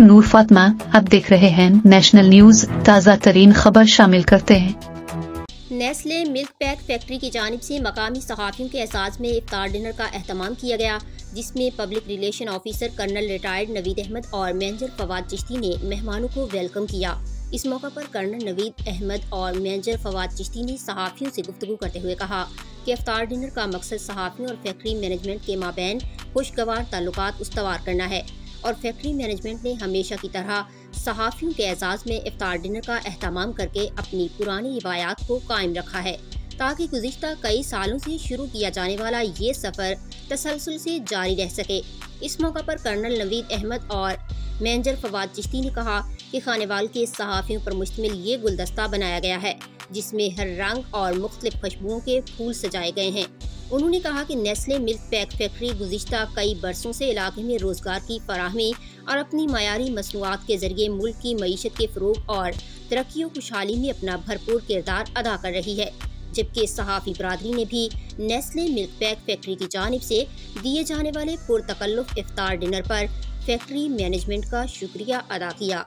नूर फातिमा। अब देख रहे हैं नेशनल न्यूज। ताज़ा तरीन खबर शामिल करते हैं। नेस्ले मिल्क पैक फैक्ट्री की जानिब से मकामी सहाफ़ियों के एहसास में इफ्तार डिनर का एहतमाम किया गया, जिसमें public relation officer colonel retired Naveed Ahmed और मैनेजर फवाद चिश्ती ने मेहमानों को वेलकम किया। इस मौका पर कर्नल नवीद अहमद और मैनेजर फवाद चिश्ती ने सहाफ़ियों से गुफ्तगू करते हुए कहा कि इफ्तार डिनर का मकसद सहाफ़ियों और फैक्ट्री मैनेजमेंट के माबैन खुशगवार ताल्लुकात उस्तवार करना है और फैक्ट्री मैनेजमेंट ने हमेशा की तरह सहाफ़ियों के एजाज़ में इफ्तार डिनर का एहतमाम करके अपनी पुरानी रिवायात को कायम रखा है, ताकि गुज़िश्ता कई सालों से शुरू किया जाने वाला ये सफ़र तसलसल से जारी रह सके। इस मौका पर कर्नल नवीद अहमद और मैनेजर फवाद चिश्ती ने कहा कि खानेवाल के सहाफ़ियों पर मुश्तमिल ये गुलदस्ता बनाया गया है, जिसमें हर रंग और मुख्तलिफ खुशबुओं के फूल सजाए गए हैं। उन्होंने कहा कि नेस्ले मिल्क पैक फैक्ट्री गुज़िश्ता कई बरसों से इलाके में रोजगार की फराहमी और अपनी मयारी मसनूआत के जरिए मुल्क की मईशत के फ़रोग और तरक्की और खुशहाली में अपना भरपूर किरदार अदा कर रही है, जबकि सहाफ़ी बरादरी ने भी नेस्ले मिल्क पैक फैक्ट्री की जानिब से दिए जाने वाले पुरतकल्लुफ़ इफ्तार डिनर पर फैक्ट्री मैनेजमेंट का शुक्रिया अदा किया।